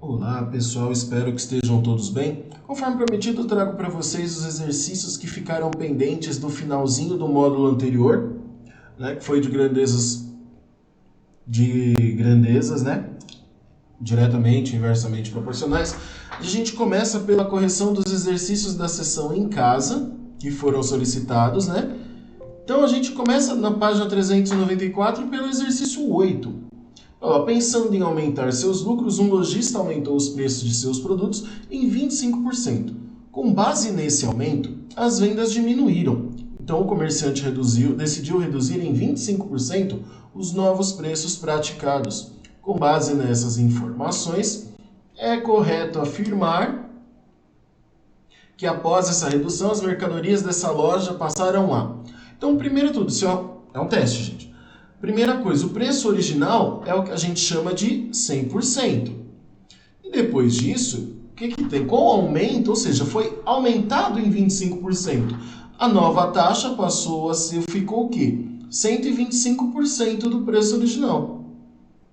Olá pessoal, espero que estejam todos bem. Conforme prometido, eu trago para vocês os exercícios que ficaram pendentes do finalzinho do módulo anterior, que foi de grandezas, diretamente, inversamente proporcionais. A gente começa pela correção dos exercícios da sessão em casa, que foram solicitados, Então a gente começa na página 394 pelo exercício 8. Pensando em aumentar seus lucros, um lojista aumentou os preços de seus produtos em 25%. Com base nesse aumento, as vendas diminuíram. Então o comerciante decidiu reduzir em 25% os novos preços praticados. Com base nessas informações, é correto afirmar que após essa redução, as mercadorias dessa loja passaram a... Então, primeiro tudo, isso é um teste, gente. Primeira coisa, o preço original é o que a gente chama de 100%. E depois disso, o que tem? Com o aumento, ou seja, foi aumentado em 25%. A nova taxa ficou o quê? 125% do preço original.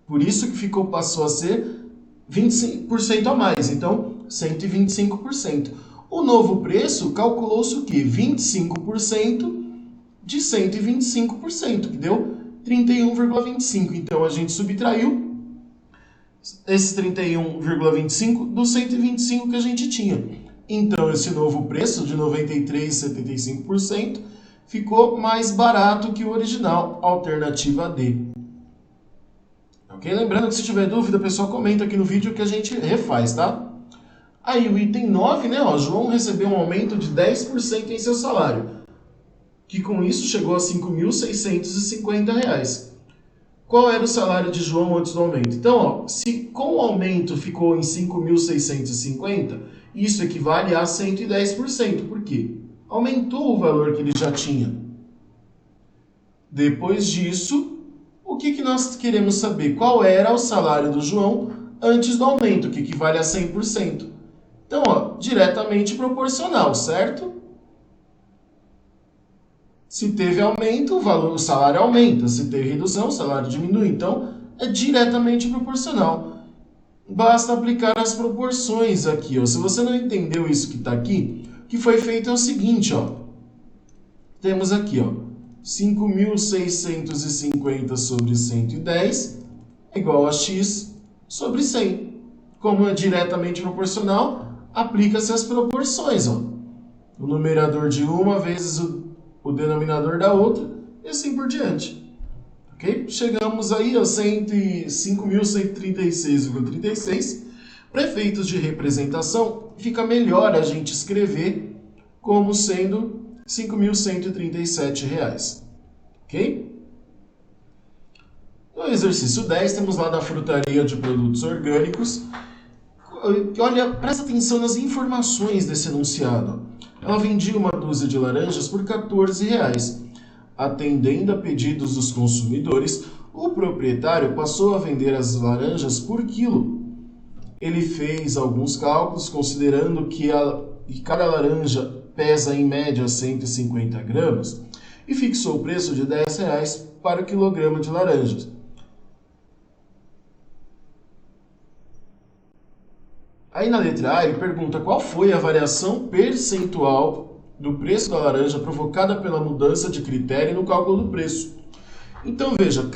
Por isso que passou a ser 25% a mais, então 125%. O novo preço calculou-se o quê? 25% de 125%, que deu 31,25. Então a gente subtraiu esse 31,25 do 125 que a gente tinha. Então esse novo preço de 93,75% ficou mais barato que o original, alternativa D. Ok? Lembrando que se tiver dúvida, o pessoal comenta aqui no vídeo que a gente refaz, tá? Aí o item 9, João recebeu um aumento de 10% em seu salário, que com isso chegou a R$ 5.650. Qual era o salário de João antes do aumento? Então, se com o aumento ficou em 5.650, isso equivale a 110%. Por quê? Aumentou o valor que ele já tinha. Depois disso, o que nós queremos saber? Qual era o salário do João antes do aumento, que equivale a 100%? Então, diretamente proporcional, certo? Se teve aumento, o salário aumenta. Se teve redução, o salário diminui. Então, é diretamente proporcional. Basta aplicar as proporções aqui. Se você não entendeu isso que está aqui, o que foi feito é o seguinte. Temos aqui 5.650 sobre 110 é igual a x sobre 100. Como é diretamente proporcional, aplica-se as proporções. O numerador de uma vezes o denominador da outra, e assim por diante. Ok? Chegamos aí a 5.136,36. Para efeitos de representação, fica melhor a gente escrever como sendo R$ 5.137. Ok? No exercício 10, temos lá da frutaria de produtos orgânicos. Olha, presta atenção nas informações desse enunciado. Ela vendia uma dúzia de laranjas por R$ 14. Atendendo a pedidos dos consumidores, o proprietário passou a vender as laranjas por quilo. Ele fez alguns cálculos, considerando que cada laranja pesa em média 150 gramas, e fixou o preço de R$ 10 para o quilograma de laranjas. Aí na letra A ele pergunta qual foi a variação percentual do preço da laranja provocada pela mudança de critério no cálculo do preço. Então veja,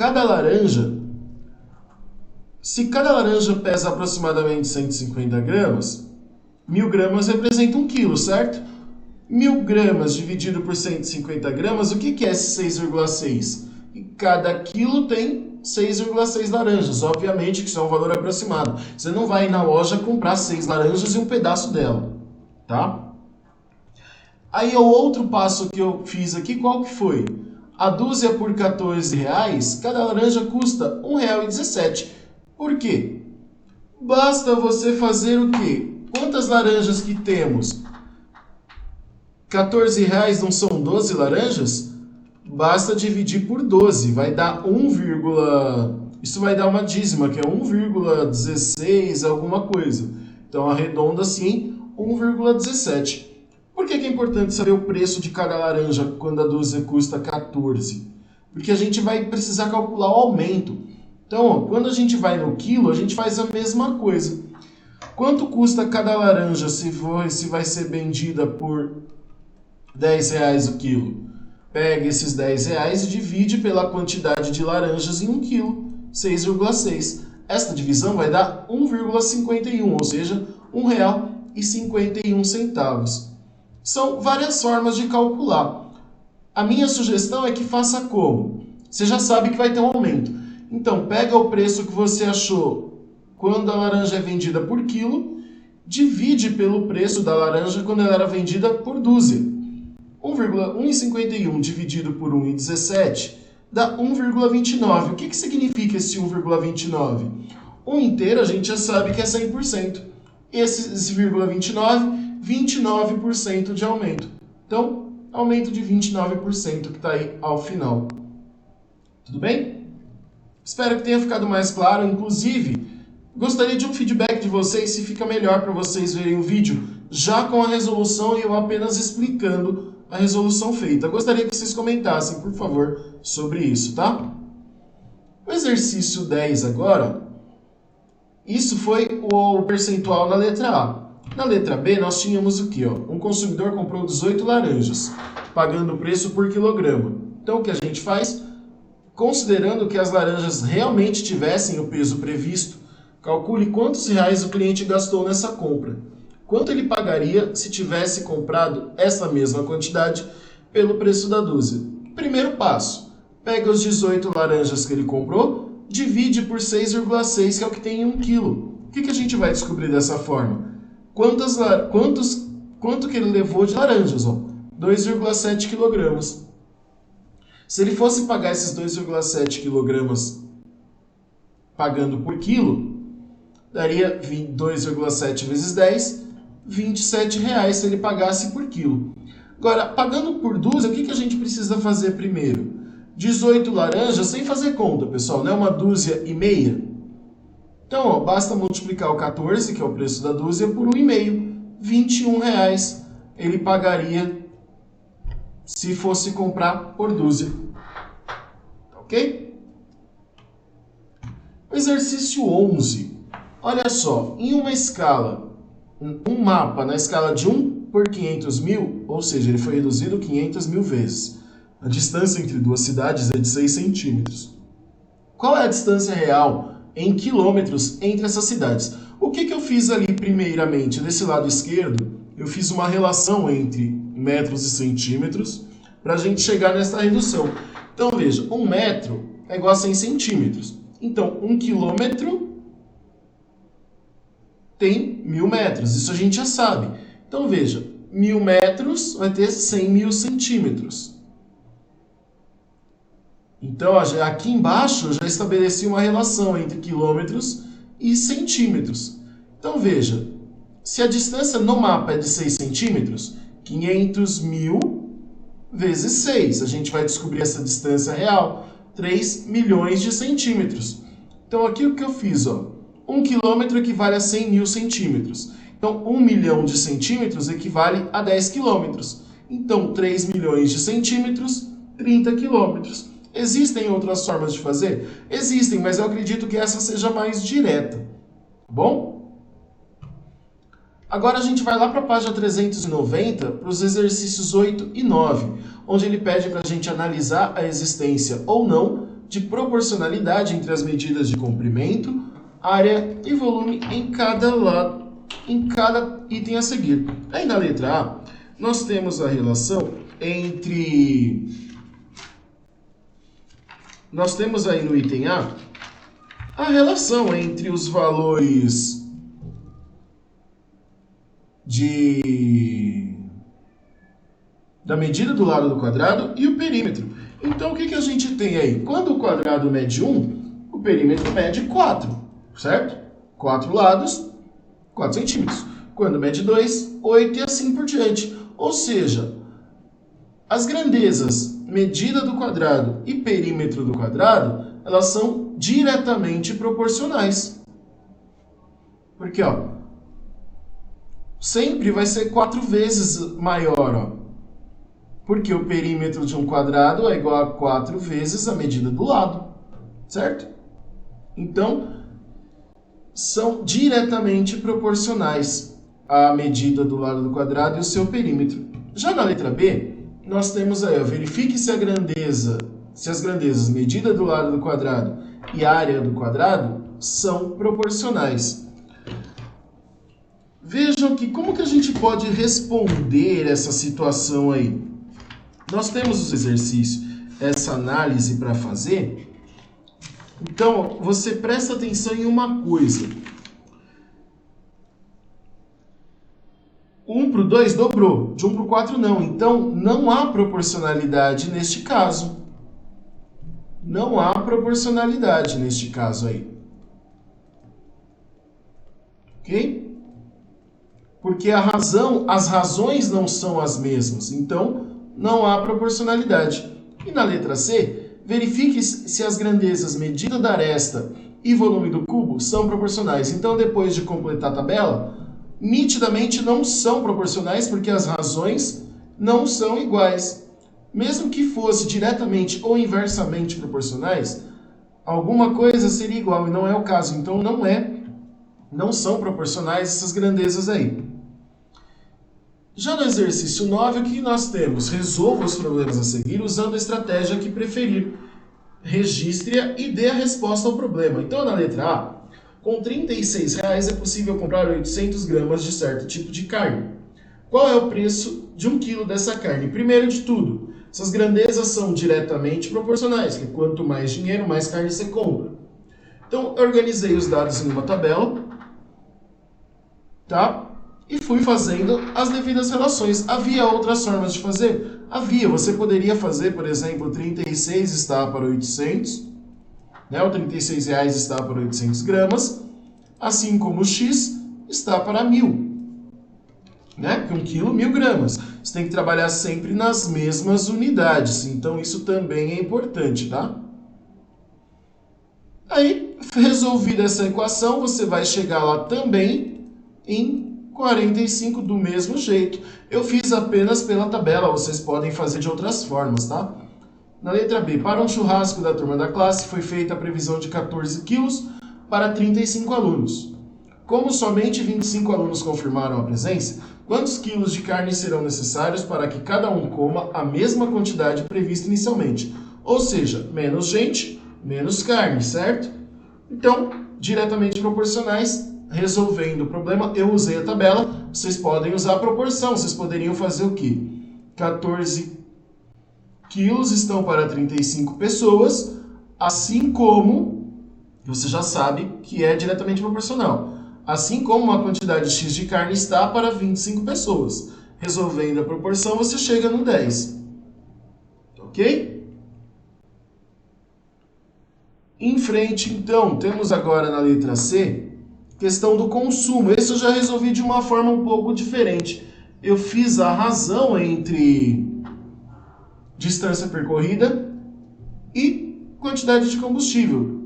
se cada laranja pesa aproximadamente 150 gramas, 1.000 gramas representa 1 quilo, certo? 1.000 gramas dividido por 150 gramas, o que é esse 6,6? E cada quilo tem 6,6 laranjas. Obviamente que isso é um valor aproximado. Você não vai na loja comprar 6 laranjas e um pedaço dela, tá? Aí o outro passo que eu fiz aqui, qual que foi? A dúzia por R$ 14, cada laranja custa R$ 1,17. Por quê? Basta você fazer o quê? Quantas laranjas que temos? R$ 14 não são 12 laranjas? Basta dividir por 12, vai dar isso vai dar uma dízima, que é 1,16 alguma coisa. Então arredonda-se em 1,17. Por que é importante saber o preço de cada laranja quando a dúzia custa 14? Porque a gente vai precisar calcular o aumento. Então, quando a gente vai no quilo, a gente faz a mesma coisa. Quanto custa cada laranja se vai ser vendida por R$10 o quilo? Pega esses R$10 e divide pela quantidade de laranjas em 1 quilo, 6,6. Esta divisão vai dar 1,51, ou seja, R$1,51. São várias formas de calcular. A minha sugestão é que faça como? Você já sabe que vai ter um aumento. Então, pega o preço que você achou quando a laranja é vendida por quilo, divide pelo preço da laranja quando ela era vendida por dúzia. 1,51 dividido por 1,17 dá 1,29. O que significa esse 1,29? 1 inteiro a gente já sabe que é 100%. Esse 0,29, 29% de aumento. Então, aumento de 29% que está aí ao final. Tudo bem? Espero que tenha ficado mais claro. Inclusive, gostaria de um feedback de vocês se fica melhor para vocês verem o vídeo já com a resolução e eu apenas explicando a resolução feita. Gostaria que vocês comentassem, por favor, sobre isso, tá? O exercício 10 agora, isso foi o percentual na letra A. Na letra B, nós tínhamos o quê? Um consumidor comprou 18 laranjas, pagando o preço por quilograma. Então, o que a gente faz? Considerando que as laranjas realmente tivessem o peso previsto, calcule quantos reais o cliente gastou nessa compra. Quanto ele pagaria se tivesse comprado essa mesma quantidade pelo preço da dúzia? Primeiro passo, pega os 18 laranjas que ele comprou, divide por 6,6, que é o que tem em 1 quilo. O que a gente vai descobrir dessa forma? Quanto que ele levou de laranjas? 2,7 quilogramas. Se ele fosse pagar esses 2,7 quilogramas pagando por quilo, daria 2,7 vezes 10, R$27 se ele pagasse por quilo. Agora, pagando por dúzia, o que a gente precisa fazer primeiro? 18 laranjas, sem fazer conta, pessoal, não é uma dúzia e meia? Então, basta multiplicar o 14, que é o preço da dúzia, por 1,5. R$21 ele pagaria se fosse comprar por dúzia. Ok? O exercício 11. Olha só, em uma escala, um mapa na escala de 1 por 500 mil, ou seja, ele foi reduzido 500 mil vezes. A distância entre duas cidades é de 6 centímetros. Qual é a distância real em quilômetros entre essas cidades? O que eu fiz ali primeiramente? Desse lado esquerdo, eu fiz uma relação entre metros e centímetros para a gente chegar nessa redução. Então veja, 1 metro é igual a 100 centímetros. Então, 1 quilômetro tem 1.000 metros. Isso a gente já sabe. Então veja, 1.000 metros vai ter 100.000 centímetros. Então, aqui embaixo eu já estabeleci uma relação entre quilômetros e centímetros. Então veja, se a distância no mapa é de 6 centímetros, 500 mil vezes 6. A gente vai descobrir essa distância real, 3 milhões de centímetros. Então aqui o que eu fiz, 1 quilômetro equivale a 100.000 centímetros. Então 1 milhão de centímetros equivale a 10 quilômetros. Então 3 milhões de centímetros, 30 quilômetros. Existem outras formas de fazer? Existem, mas eu acredito que essa seja mais direta. Tá bom? Agora a gente vai lá para a página 390, para os exercícios 8 e 9, onde ele pede para a gente analisar a existência ou não de proporcionalidade entre as medidas de comprimento, área e volume em cada item a seguir. Aí na letra A, nós temos a relação entre... Nós temos aí no item A a relação entre os valores da medida do lado do quadrado e o perímetro. Então, o que a gente tem aí? Quando o quadrado mede 1, o perímetro mede 4, certo? 4 lados, 4 centímetros. Quando mede 2, 8 e assim por diante. Ou seja, as grandezas medida do quadrado e perímetro do quadrado, elas são diretamente proporcionais. Porque, sempre vai ser 4 vezes maior, porque o perímetro de um quadrado é igual a 4 vezes a medida do lado, certo? Então, são diretamente proporcionais à medida do lado do quadrado e o seu perímetro. Já na letra B, nós temos aí, ó, verifique se as grandezas medida do lado do quadrado e área do quadrado são proporcionais. Vejam que como que a gente pode responder essa situação aí. Nós temos os exercícios, essa análise para fazer. Então, você presta atenção em uma coisa. 1 para o 2 dobrou, de 1 para o 4 não. Então, não há proporcionalidade neste caso. Não há proporcionalidade neste caso aí. Ok? Porque as razões não são as mesmas. Então, não há proporcionalidade. E na letra C, verifique se as grandezas medida da aresta e volume do cubo são proporcionais. Então, depois de completar a tabela, nitidamente não são proporcionais porque as razões não são iguais. Mesmo que fosse diretamente ou inversamente proporcionais, alguma coisa seria igual e não é o caso. Então não são proporcionais essas grandezas aí. Já no exercício 9, o que nós temos? Resolva os problemas a seguir usando a estratégia que preferir. Registre-a e dê a resposta ao problema. Então, na letra A, com R$ 36 é possível comprar 800 gramas de certo tipo de carne. Qual é o preço de 1 quilo dessa carne? Primeiro de tudo, essas grandezas são diretamente proporcionais, que quanto mais dinheiro, mais carne você compra. Então, eu organizei os dados em uma tabela, tá? E fui fazendo as devidas relações. Havia outras formas de fazer? Havia. Você poderia fazer, por exemplo, 36 está para 800, né? O 36 reais está para 800 gramas, assim como o X está para 1000. Né? Porque 1 quilo, 1000 gramas. Você tem que trabalhar sempre nas mesmas unidades. Então, isso também é importante, tá? Aí, resolvida essa equação, você vai chegar lá também em 45 do mesmo jeito. Eu fiz apenas pela tabela, vocês podem fazer de outras formas, tá? Na letra B, para um churrasco da turma da classe, foi feita a previsão de 14 quilos para 35 alunos. Como somente 25 alunos confirmaram a presença, quantos quilos de carne serão necessários para que cada um coma a mesma quantidade prevista inicialmente? Ou seja, menos gente, menos carne, certo? Então, diretamente proporcionais, resolvendo o problema, eu usei a tabela, vocês podem usar a proporção, vocês poderiam fazer o quê? 14 quilos estão para 35 pessoas, assim como, você já sabe que é diretamente proporcional. Assim como uma quantidade X de carne está para 25 pessoas. Resolvendo a proporção, você chega no 10. Ok? Em frente, então, temos agora na letra C, questão do consumo. Esse eu já resolvi de uma forma um pouco diferente. Eu fiz a razão entre distância percorrida e quantidade de combustível.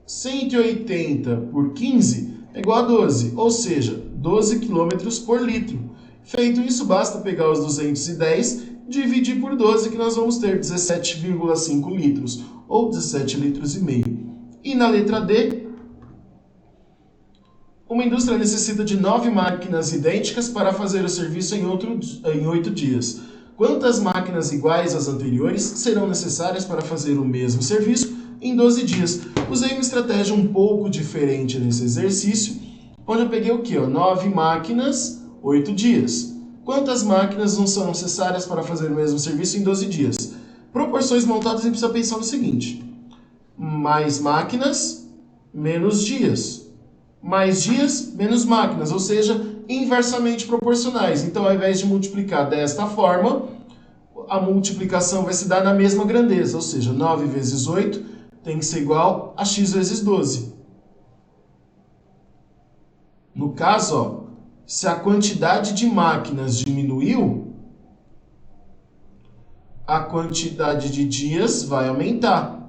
180 por 15 é igual a 12, ou seja, 12 km por litro. Feito isso, basta pegar os 210 e dividir por 12, que nós vamos ter 17,5 litros, ou 17 litros e meio. E na letra D, uma indústria necessita de 9 máquinas idênticas para fazer o serviço em 8 dias. Quantas máquinas iguais às anteriores serão necessárias para fazer o mesmo serviço em 12 dias? Usei uma estratégia um pouco diferente nesse exercício, onde eu peguei o quê? 9 máquinas, 8 dias. Quantas máquinas não são necessárias para fazer o mesmo serviço em 12 dias? Proporções montadas, a gente precisa pensar no seguinte: mais máquinas, menos dias. Mais dias, menos máquinas, ou seja, inversamente proporcionais. Então, ao invés de multiplicar desta forma, a multiplicação vai se dar na mesma grandeza, ou seja, 9 vezes 8 tem que ser igual a x vezes 12. No caso, ó, se a quantidade de máquinas diminuiu, a quantidade de dias vai aumentar.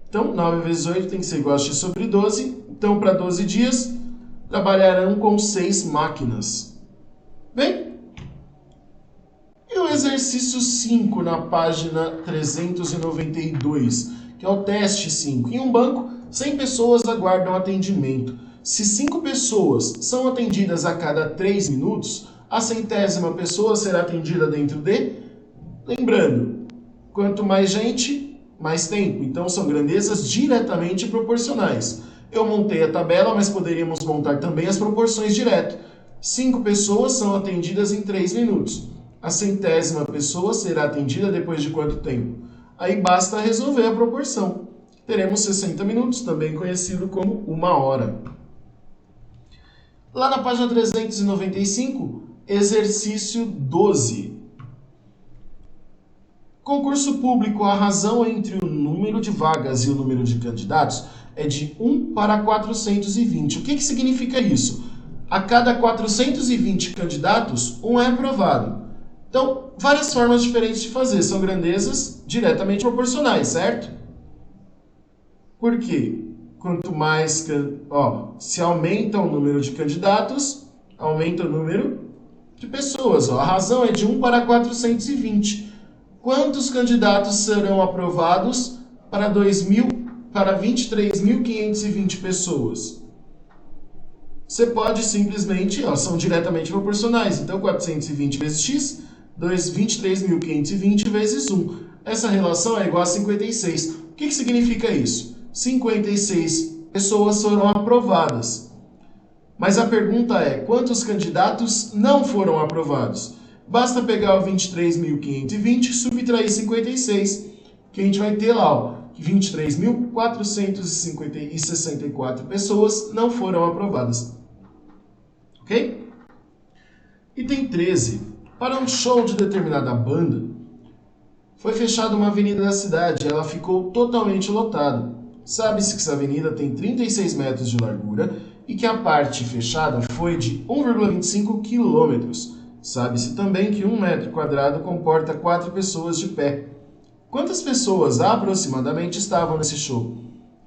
Então, 9 vezes 8 tem que ser igual a x sobre 12. Então, para 12 dias, trabalharão com 6 máquinas. Bem? E o exercício 5, na página 392, que é o teste 5. Em um banco, 100 pessoas aguardam atendimento. Se 5 pessoas são atendidas a cada 3 minutos, a 100ª pessoa será atendida dentro de... Lembrando, quanto mais gente, mais tempo. Então, são grandezas diretamente proporcionais. Eu montei a tabela, mas poderíamos montar também as proporções direto. 5 pessoas são atendidas em 3 minutos. A 100ª pessoa será atendida depois de quanto tempo? Aí basta resolver a proporção. Teremos 60 minutos, também conhecido como 1 hora. Lá na página 395, exercício 12. Concurso público, a razão entre o número de vagas e o número de candidatos é de 1 para 420. O que significa isso? A cada 420 candidatos, um é aprovado. Então, várias formas diferentes de fazer. São grandezas diretamente proporcionais, certo? Por quê? Quanto mais... se aumenta o número de candidatos, aumenta o número de pessoas. A razão é de 1 para 420. Quantos candidatos serão aprovados para 23.520 pessoas? Você pode simplesmente, são diretamente proporcionais. Então, 420 vezes x, 23.520 vezes 1. Essa relação é igual a 56. O que significa isso? 56 pessoas foram aprovadas. Mas a pergunta é, quantos candidatos não foram aprovados? Basta pegar o 23.520 e subtrair 56, que a gente vai ter lá, 23.464 pessoas não foram aprovadas. Ok? Item 13. Para um show de determinada banda, foi fechada uma avenida da cidade, ela ficou totalmente lotada. Sabe-se que essa avenida tem 36 metros de largura e que a parte fechada foi de 1,25 quilômetros. Sabe-se também que 1 metro quadrado comporta 4 pessoas de pé. Quantas pessoas aproximadamente estavam nesse show?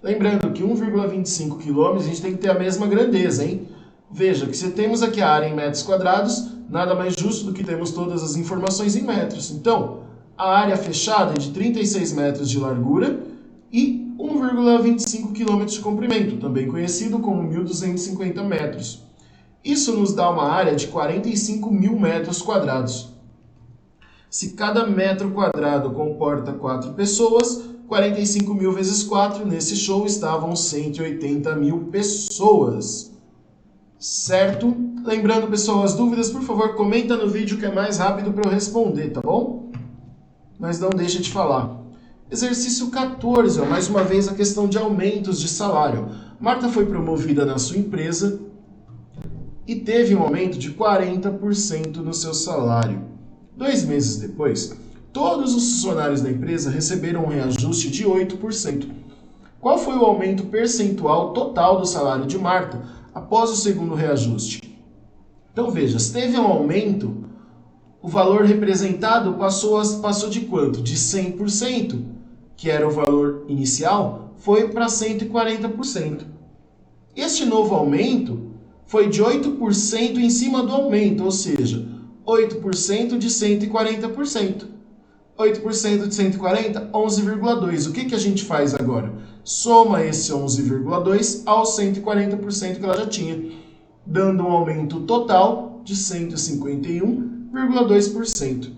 Lembrando que 1,25 km a gente tem que ter a mesma grandeza, hein? Veja que se temos aqui a área em metros quadrados, nada mais justo do que temos todas as informações em metros. Então, a área fechada é de 36 metros de largura e 1,25 km de comprimento, também conhecido como 1.250 metros. Isso nos dá uma área de 45 mil metros quadrados. Se cada metro quadrado comporta 4 pessoas, 45 mil vezes 4, nesse show estavam 180 mil pessoas. Certo? Lembrando, pessoal, as dúvidas, por favor, comenta no vídeo que é mais rápido para eu responder, tá bom? Mas não deixa de falar. Exercício 14, mais uma vez a questão de aumentos de salário. Marta foi promovida na sua empresa e teve um aumento de 40% no seu salário. 2 meses depois, todos os funcionários da empresa receberam um reajuste de 8%. Qual foi o aumento percentual total do salário de Marta após o segundo reajuste? Então veja, se teve um aumento, o valor representado passou de quanto? De 100%, que era o valor inicial, foi para 140%. Este novo aumento foi de 8% em cima do aumento, ou seja, 8% de 140%. 8% de 140, 11,2. O que a gente faz agora? Soma esse 11,2 aos 140% que ela já tinha, dando um aumento total de 151,2%.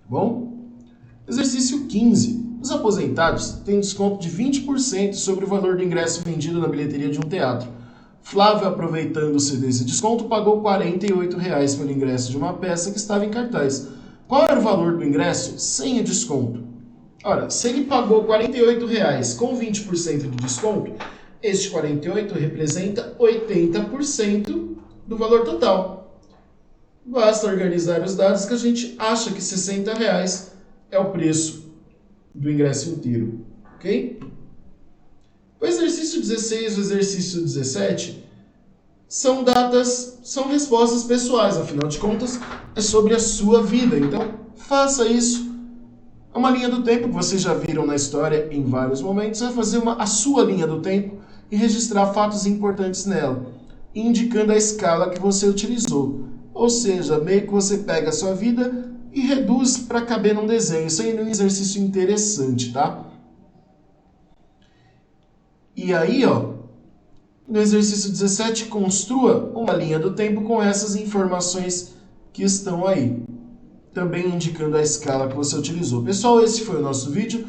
Bom? Exercício 15. Os aposentados têm desconto de 20% sobre o valor do ingresso vendido na bilheteria de um teatro. Flávio, aproveitando-se desse desconto, pagou R$ 48 pelo ingresso de uma peça que estava em cartaz. Qual era o valor do ingresso sem o desconto? Ora, se ele pagou R$ 48 com 20% de desconto, este 48 representa 80% do valor total. Basta organizar os dados que a gente acha que R$ 60 é o preço do ingresso inteiro, ok? O exercício 16 e o exercício 17 são respostas pessoais, afinal de contas, é sobre a sua vida. Então, faça isso. É uma linha do tempo que vocês já viram na história em vários momentos. Você vai fazer a sua linha do tempo e registrar fatos importantes nela, indicando a escala que você utilizou. Ou seja, meio que você pega a sua vida e reduz para caber num desenho. Isso aí é um exercício interessante, tá? E aí, ó, no exercício 17, construa uma linha do tempo com essas informações que estão aí, também indicando a escala que você utilizou. Pessoal, esse foi o nosso vídeo.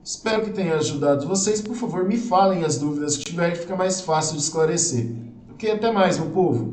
Espero que tenha ajudado vocês. Por favor, me falem as dúvidas que tiverem, fica mais fácil de esclarecer. Ok? Até mais, meu povo!